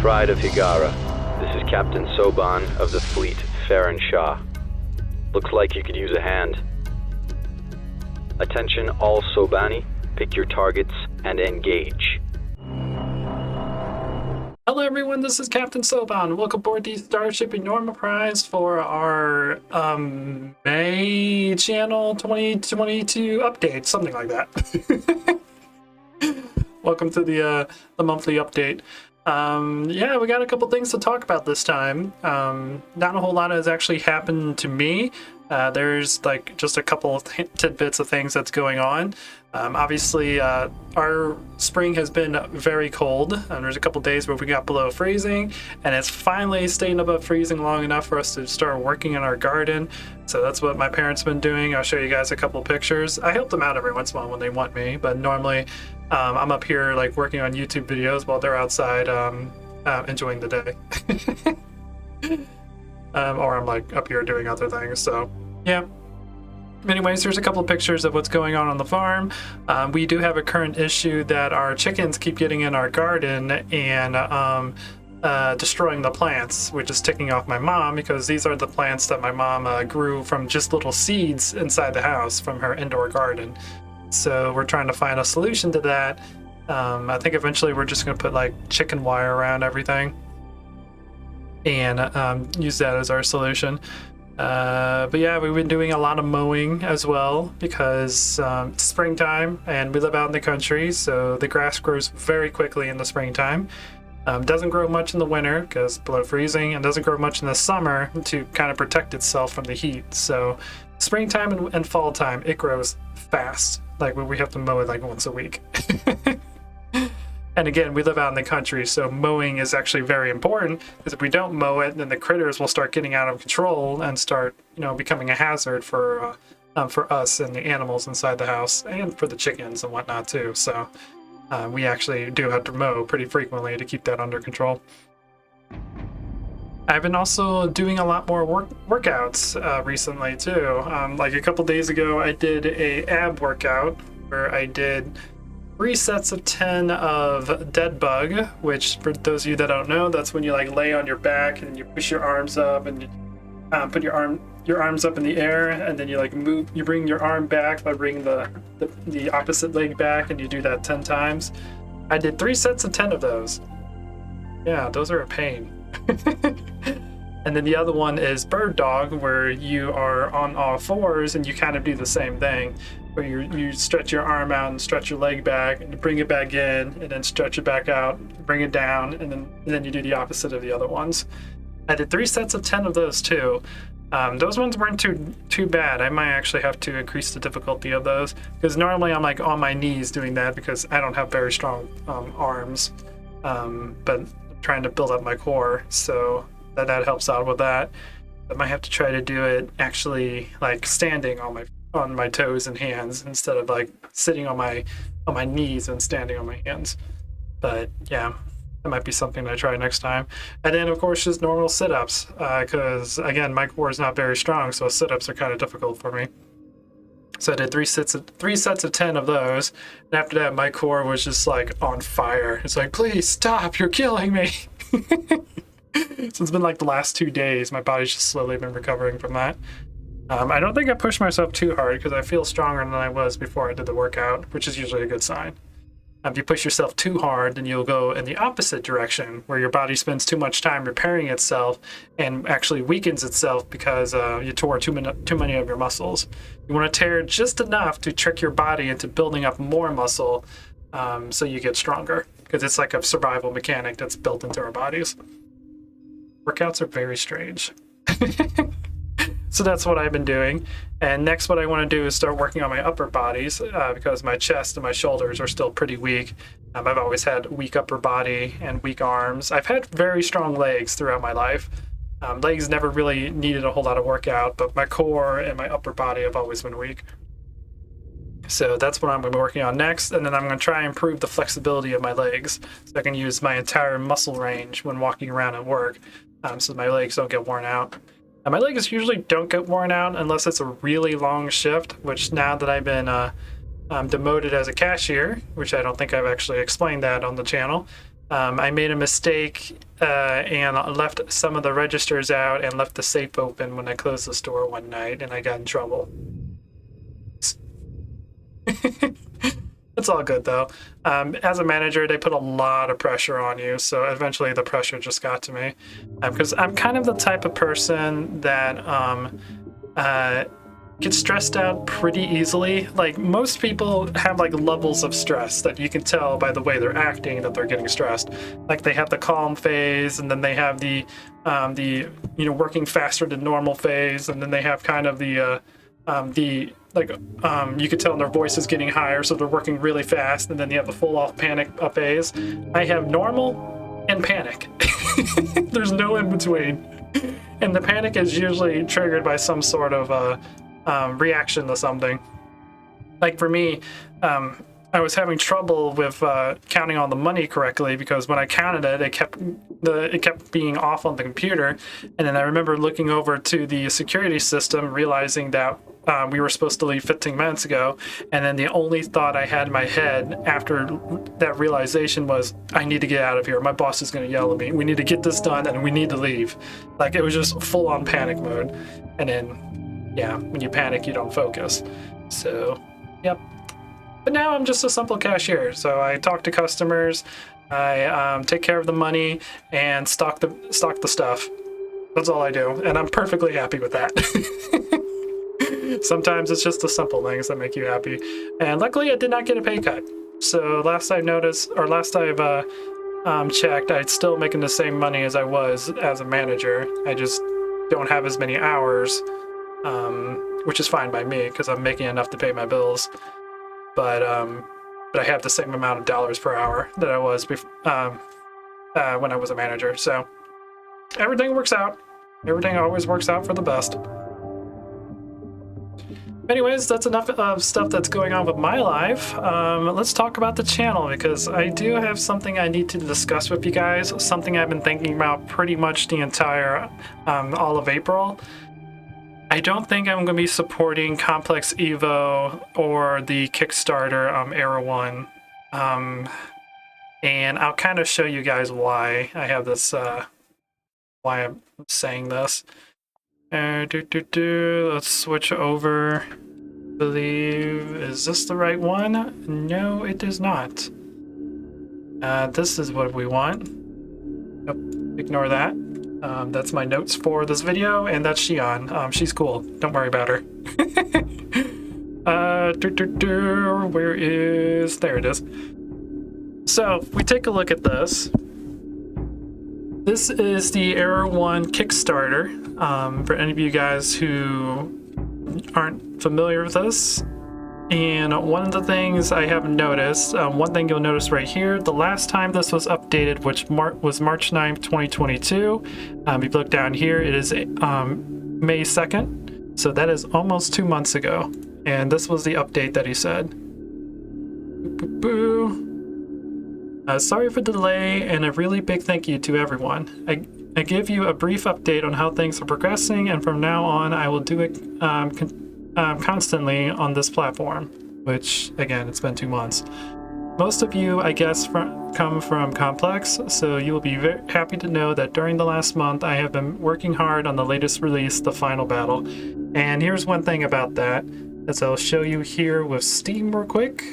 Pride of Higara. This is Captain Soban of the fleet, Farron Shah. Looks like you could use a hand. Attention all Sobani, pick your targets and engage. Hello everyone, this is Captain Soban. Welcome aboard the Starship Enorma Prize for our May channel 2022 update, something like that. Welcome to the monthly update. Yeah, we got a couple things to talk about this time. Not a whole lot has actually happened to me. There's like just a couple of tidbits of things that's going on. Obviously, our spring has been very cold, and there's a couple days where we got below freezing, and it's finally staying above freezing long enough for us to start working in our garden. So that's what my parents have been doing. I'll show you guys a couple pictures. I help them out every once in a while when they want me, but normally I'm up here like working on YouTube videos while they're outside enjoying the day. Or I'm like up here doing other things, so yeah. Anyways, here's a couple of pictures of what's going on the farm. We do have a current issue that our chickens keep getting in our garden and destroying the plants, which is ticking off my mom because these are the plants that my mom grew from just little seeds inside the house from her indoor garden. So we're trying to find a solution to that. I think eventually we're just going to put like chicken wire around everything and use that as our solution. But yeah, we've been doing a lot of mowing as well because it's springtime and we live out in the country, so the grass grows very quickly in the springtime. Doesn't grow much in the winter because below freezing, and doesn't grow much in the summer to kind of protect itself from the heat. So springtime and fall time, it grows fast. Like we have to mow it like once a week. And again, we live out in the country, so mowing is actually very important because if we don't mow it, then the critters will start getting out of control and start, becoming a hazard for us and the animals inside the house and for the chickens and whatnot too. So we actually do have to mow pretty frequently to keep that under control. I've been also doing a lot more workouts recently too. Like a couple days ago, I did a ab workout where I did 3 sets of 10 of dead bug, which for those of you that don't know, that's when you like lay on your back and you push your arms up and you put your arms up in the air, and then you like move, you bring your arm back by bringing the opposite leg back, and you do that 10 times. I did 3 sets of 10 of those. Yeah, those are a pain. And then the other one is bird dog, where you are on all fours and you kind of do the same thing, where you stretch your arm out and stretch your leg back and bring it back in and then stretch it back out, bring it down, and then you do the opposite of the other ones. I did 3 sets of 10 of those too. Those ones weren't too bad. I might actually have to increase the difficulty of those because normally I'm like on my knees doing that because I don't have very strong arms, but I'm trying to build up my core, so that helps out with that. I might have to try to do it actually like standing on my toes and hands instead of like sitting on my knees and standing on my hands. But yeah, that might be something I try next time. And then of course just normal sit-ups because again my core is not very strong, so sit-ups are kind of difficult for me. So I did 3 sets of 10 of those, and after that my core was just like on fire. It's like, please stop, you're killing me. So it's been like the last 2 days, my body's just slowly been recovering from that. I don't think I pushed myself too hard because I feel stronger than I was before I did the workout, which is usually a good sign. If you push yourself too hard, then you'll go in the opposite direction, where your body spends too much time repairing itself and actually weakens itself because you tore too many of your muscles. You want to tear just enough to trick your body into building up more muscle so you get stronger, because it's like a survival mechanic that's built into our bodies. Workouts are very strange. So that's what I've been doing. And next what I want to do is start working on my upper bodies because my chest and my shoulders are still pretty weak. I've always had weak upper body and weak arms. I've had very strong legs throughout my life. Legs never really needed a whole lot of workout, but my core and my upper body have always been weak. So that's what I'm going to be working on next, and then I'm going to try and improve the flexibility of my legs so I can use my entire muscle range when walking around at work so my legs don't get worn out. My legs usually don't get worn out unless it's a really long shift, which now that I've been demoted as a cashier, which I don't think I've actually explained that on the channel, I made a mistake and left some of the registers out and left the safe open when I closed the store one night, and I got in trouble. It's all good though. As a manager, they put a lot of pressure on you, so eventually the pressure just got to me. Because I'm kind of the type of person that get stressed out pretty easily. Like most people have like levels of stress that you can tell by the way they're acting that they're getting stressed. Like they have the calm phase, and then they have the working faster than normal phase, and then they have kind of the you could tell their voice is getting higher, so they're working really fast, and then you have the full off panic phase. I have normal and panic. There's no in between. And the panic is usually triggered by some sort of reaction to something. Like for me, I was having trouble with counting all the money correctly, because when I counted it, it kept being off on the computer. And then I remember looking over to the security system, realizing that we were supposed to leave 15 minutes ago. And then the only thought I had in my head after that realization was, I need to get out of here. My boss is going to yell at me. We need to get this done, and we need to leave. Like, it was just full on panic mode. And then, yeah, when you panic, you don't focus. So, yep. But now I'm just a simple cashier. So I talk to customers, I take care of the money, and stock the stuff. That's all I do, and I'm perfectly happy with that. Sometimes it's just the simple things that make you happy. And luckily, I did not get a pay cut. So last I've checked, I'm still making the same money as I was as a manager. I just don't have as many hours, which is fine by me because I'm making enough to pay my bills. But I have the same amount of dollars per hour that I was when I was a manager. So everything works out. Everything always works out for the best. Anyways, that's enough of stuff that's going on with my life. Let's talk about the channel, because I do have something I need to discuss with you guys. Something I've been thinking about pretty much the entire all of April. I don't think I'm going to be supporting Complex Evo or the Kickstarter Era 1. And I'll kind of show you guys why I have this, why I'm saying this. Let's switch over. I believe, is this the right one? No, it is not. This is what we want. Nope, ignore that. That's my notes for this video, and that's Xion. She's cool. Don't worry about her. Where is... There it is. So, if we take a look at this. This is the Era 1 Kickstarter. For any of you guys who aren't familiar with this. And one of the things I have noticed, one thing you'll notice right here, the last time this was updated, which was March 9th, 2022. If you look down here, it is May 2nd. So that is almost 2 months ago. And this was the update that he said. Sorry for the delay, and a really big thank you to everyone. I give you a brief update on how things are progressing, and from now on I will do it constantly on this platform, which, again, it's been 2 months. Most of you, I guess, come from Complex, so you will be very happy to know that during the last month I have been working hard on the latest release, The Final Battle. And here's one thing about that, as I'll show you here with Steam real quick.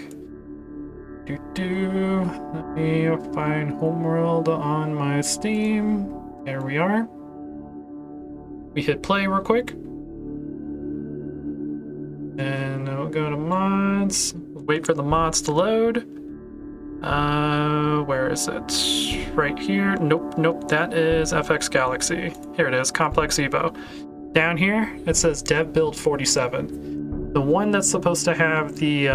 Let me find Homeworld on my Steam. There we are. We hit play real quick. And we'll go to mods. Wait for the mods to load. Where is it? Right here. Nope. That is FX Galaxy. Here it is, Complex Evo. Down here, it says Dev Build 47. The one that's supposed to have the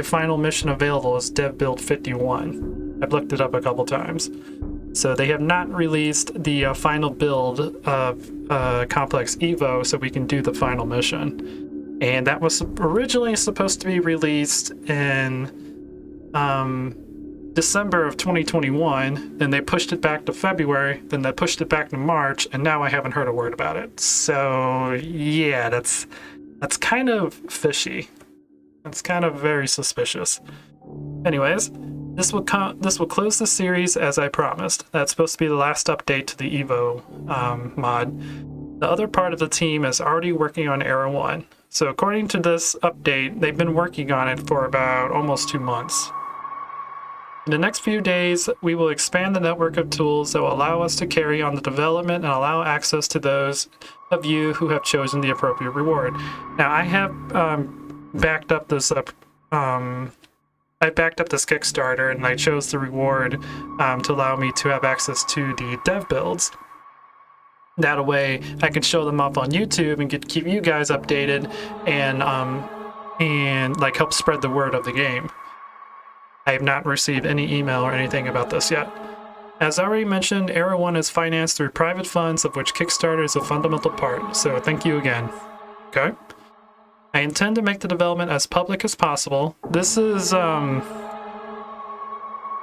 final mission available is Dev Build 51. I've looked it up a couple times. So they have not released the final build of Complex Evo, so we can do the final mission. And that was originally supposed to be released in December of 2021. Then they pushed it back to February. Then they pushed it back to March, and now I haven't heard a word about it. So yeah, that's kind of fishy. It's kind of very suspicious. Anyways, this will close the series as I promised. That's supposed to be the last update to the Evo mod. The other part of the team is already working on Era 1. So according to this update, they've been working on it for about almost 2 months. In the next few days, we will expand the network of tools that will allow us to carry on the development and allow access to those of you who have chosen the appropriate reward. Now, I have backed up this Kickstarter, and I chose the reward to allow me to have access to the dev builds. That way, I can show them up on YouTube and keep you guys updated and like help spread the word of the game. I have not received any email or anything about this yet. As already mentioned, Era 1 is financed through private funds, of which Kickstarter is a fundamental part, so thank you again. Okay? I intend to make the development as public as possible. This is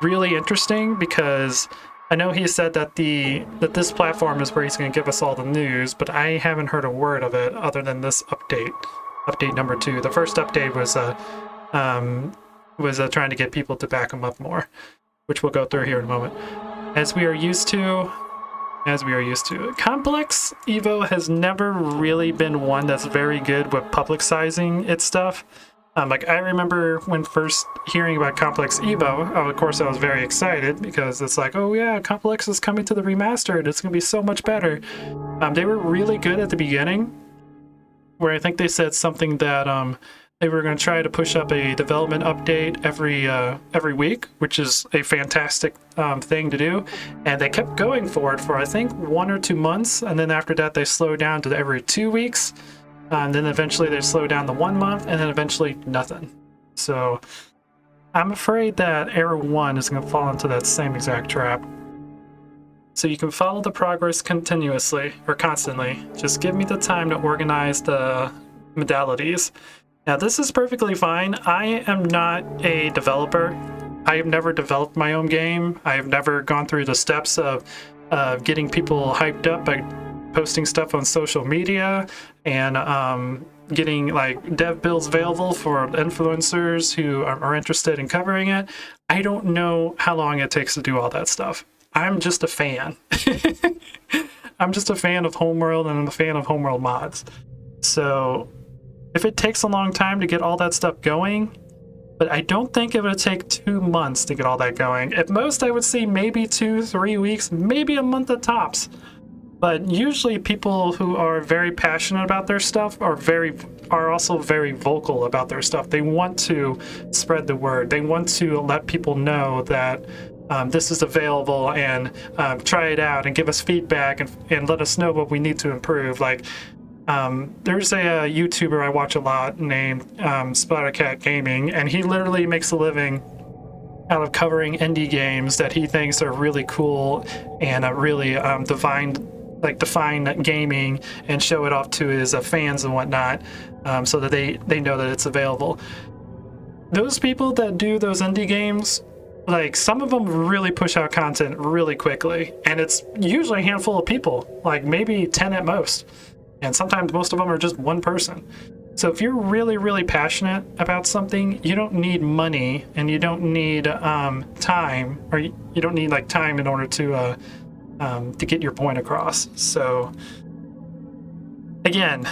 really interesting because I know he said that this platform is where he's going to give us all the news, but I haven't heard a word of it other than this update number 2. The first update was trying to get people to back him up more, which we'll go through here in a moment. As we are used to, Complex Evo has never really been one that's very good with publicizing its stuff. Like, I remember when first hearing about Complex Evo, of course I was very excited because it's like, oh yeah, Complex is coming to the remastered, it's going to be so much better. They were really good at the beginning, where I think they said something that they were going to try to push up a development update every week, which is a fantastic thing to do. And they kept going for it for, I think, 1 or 2 months. And then after that, they slowed down to every 2 weeks. And then eventually they slowed down to 1 month, and then eventually nothing. So I'm afraid that Era 1 is going to fall into that same exact trap. So you can follow the progress continuously or constantly. Just give me the time to organize the modalities. Now, this is perfectly fine. I am not a developer. I have never developed my own game. I have never gone through the steps of getting people hyped up by posting stuff on social media and getting like dev builds available for influencers who are interested in covering it. I don't know how long it takes to do all that stuff. I'm just a fan. I'm just a fan of Homeworld, and I'm a fan of Homeworld mods. So if it takes a long time to get all that stuff going, but I don't think it would take 2 months to get all that going. At most, I would see maybe 2-3 weeks, maybe a month at tops. But usually people who are very passionate about their stuff are also very vocal about their stuff. They want to spread the word. They want to let people know that this is available and try it out and give us feedback and let us know what we need to improve. Like, there's a YouTuber I watch a lot named Splattercat Gaming, and he literally makes a living out of covering indie games that he thinks are really cool and really define gaming and show it off to his fans and whatnot, so that they know that it's available. Those people that do those indie games, like, some of them really push out content really quickly, and it's usually a handful of people, like maybe 10 at most. And sometimes most of them are just one person. So if you're really, really passionate about something, you don't need money and you don't need time, or you don't need like time in order to get your point across. So again,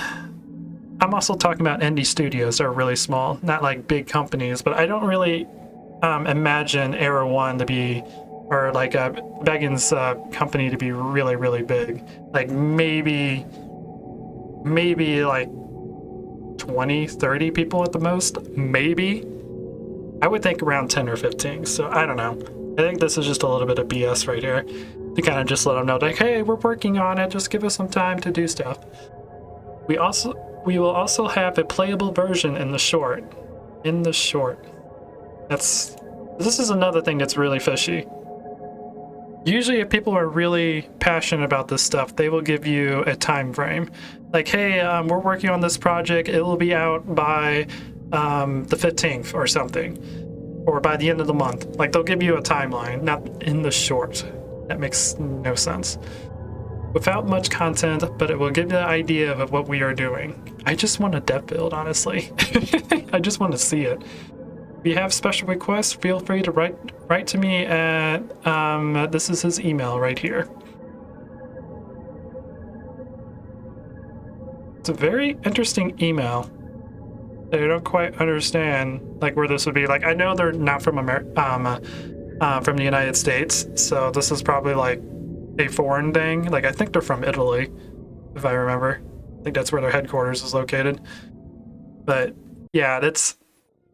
I'm also talking about indie studios that are really small, not like big companies, but I don't really imagine Era 1 to be, or like Begin's company to be really, really big. Like maybe like 20-30 people at the most, maybe. I would think around 10 or 15, so I don't know. I think this is just a little bit of BS right here to kind of just let them know, like, hey, we're working on it, just give us some time to do stuff. We will also have a playable version in the short. This is another thing that's really fishy. Usually if people are really passionate about this stuff, they will give you a time frame. Like, hey, we're working on this project. It will be out by the 15th or something, or by the end of the month. Like, they'll give you a timeline, not in the short. That makes no sense. Without much content, but it will give you the idea of what we are doing. I just want a dev build, honestly. I just want to see it. If you have special requests, feel free to write to me at this is his email right here. It's a very interesting email. I don't quite understand like where this would be. Like, I know they're not from from the United States, so this is probably like a foreign thing. Like, I think they're from Italy, if I remember. I think that's where their headquarters is located. But yeah, that's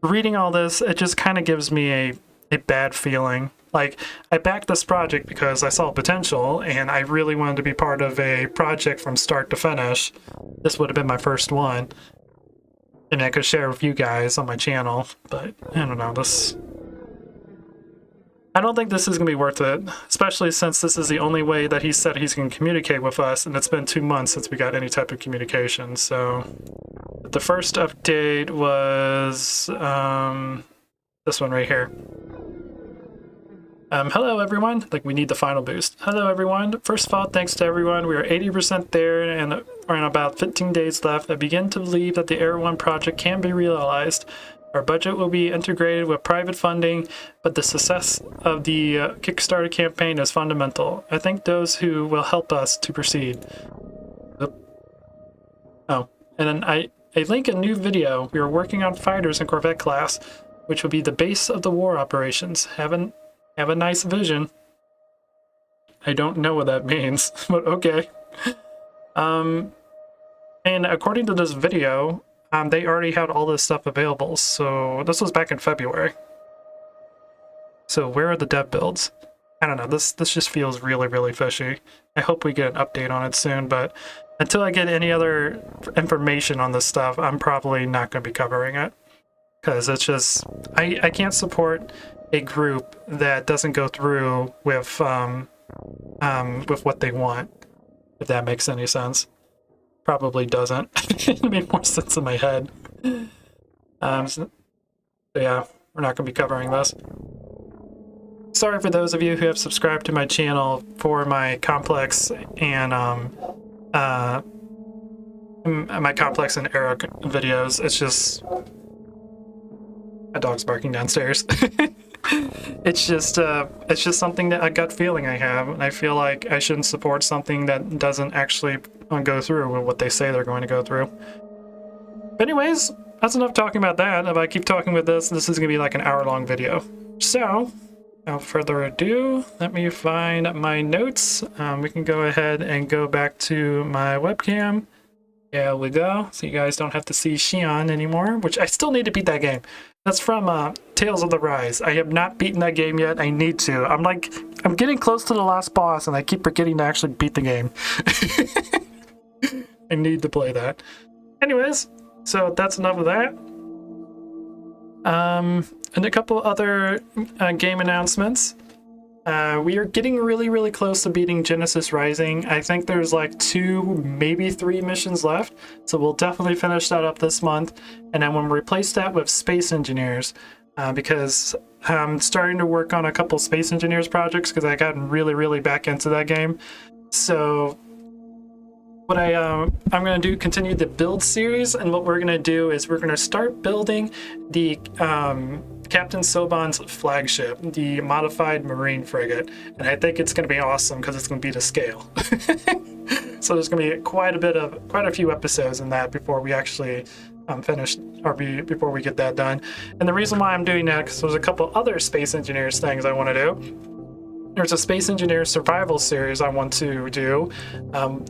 reading all this. It just kind of gives me a bad feeling. Like, I backed this project because I saw potential, and I really wanted to be part of a project from start to finish. This would have been my first one. And I could share with you guys on my channel, but I don't know, I don't think this is going to be worth it, especially since this is the only way that he said he's going to communicate with us, and it's been 2 months since we got any type of communication. So the first update was this one right here. Hello everyone. Like, we need the final boost. Hello everyone. First of all, thanks to everyone. We are 80% there and are in about 15 days left. I begin to believe that the Air 1 project can be realized. Our budget will be integrated with private funding, but the success of the Kickstarter campaign is fundamental. I thank those who will help us to proceed. Oh, and then I link a new video. We are working on fighters in Corvette class, which will be the base of the war operations. Have a nice vision. I don't know what that means, but okay. And according to this video, they already had all this stuff available, so this was back in February. So where are the dev builds? I don't know, this just feels really, really fishy. I hope we get an update on it soon, but until I get any other information on this stuff, I'm probably not going to be covering it. Because it's just, I can't support a group that doesn't go through with what they want, if that makes any sense. Probably doesn't. It made more sense in my head. So yeah, we're not going to be covering this. Sorry for those of you who have subscribed to my channel for my complex and my complex and arrow videos. It's just my dog's barking downstairs. It's just something that a gut feeling I have, and I feel like I shouldn't support something that doesn't actually go through with what they say they're going to go through. But anyways, that's enough talking about that. If I keep talking with this is going to be like an hour-long video. So, without further ado, let me find my notes. We can go ahead and go back to my webcam. There we go. So you guys don't have to see Xion anymore, which I still need to beat that game. That's from Tales of the Rise. I have not beaten that game yet. I need to. I'm getting close to the last boss, and I keep forgetting to actually beat the game. I need to play that. Anyways, so that's enough of that. And a couple other game announcements. We are getting really, really close to beating Genesis Rising. I think there's like 2, maybe 3 missions left. So we'll definitely finish that up this month. And then we'll replace that with Space Engineers. Because I'm starting to work on a couple Space Engineers projects because I got really, really back into that game. So what I'm going to do, continue the build series, and what we're going to do is we're going to start building the Captain Soban's flagship, the modified marine frigate, and I think it's going to be awesome because it's going to be to scale. So there's going to be quite a few episodes in that before we actually finish, or before we get that done. And the reason why I'm doing that, because there's a couple other Space Engineers things I want to do. There's a Space Engineer survival series I want to do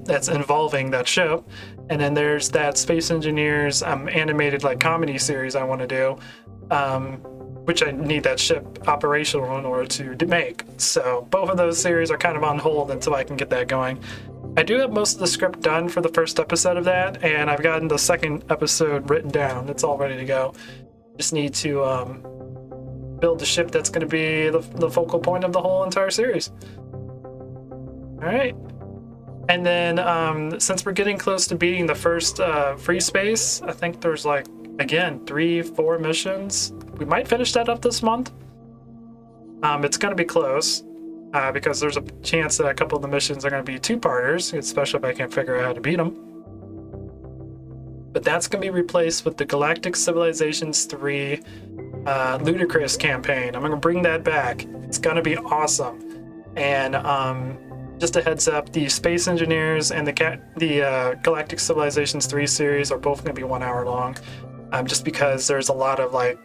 that's involving that ship, and then there's that Space Engineers animated like comedy series I want to do, which I need that ship operational in order to make. So both of those series are kind of on hold until I can get that going. I do have most of the script done for the first episode of that, and I've gotten the second episode written down. It's all ready to go. Just need to build the ship that's going to be the focal point of the whole entire series. All right. And then since we're getting close to beating the first free space, I think there's like, again, 3-4 missions. We might finish that up this month. It's going to be close because there's a chance that a couple of the missions are going to be 2-parters, especially if I can't figure out how to beat them. But that's going to be replaced with the Galactic Civilizations 3 ludicrous campaign. I'm gonna bring that back. It's gonna be awesome. And just a heads up, the Space Engineers and the Galactic Civilizations 3 series are both gonna be 1 hour long. Just because there's a lot of like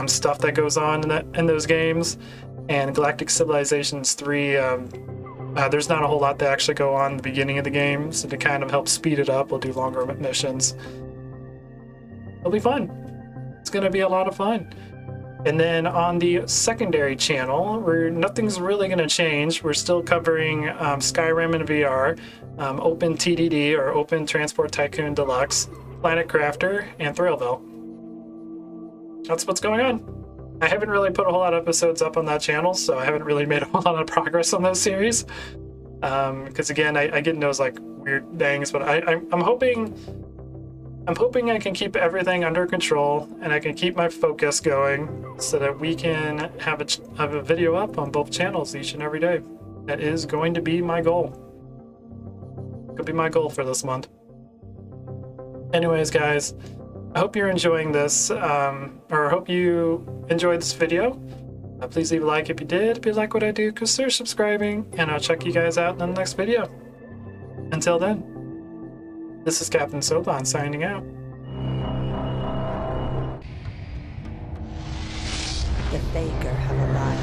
stuff that goes on in those games. And Galactic Civilizations 3, there's not a whole lot that actually go on in the beginning of the game, so to kind of help speed it up, we'll do longer missions. It'll be fun. It's gonna be a lot of fun. And then on the secondary channel, where nothing's really gonna change, we're still covering Skyrim in VR, Open TDD or Open Transport Tycoon Deluxe, Planet Crafter, and Thrillville. That's what's going on. I haven't really put a whole lot of episodes up on that channel, so I haven't really made a whole lot of progress on those series. Because again, I get in those like weird things, but I'm hoping I can keep everything under control and I can keep my focus going so that we can have a video up on both channels each and every day. That is going to be my goal. Could be my goal for this month. Anyways, guys, I hope you're enjoying this, or I hope you enjoyed this video. Please leave a like if you did, if you like what I do, consider subscribing, and I'll check you guys out in the next video. Until then, this is Captain Soban signing out. The Thaker have arrived.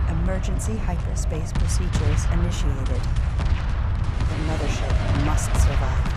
Emergency hyperspace procedures initiated. The mothership must survive.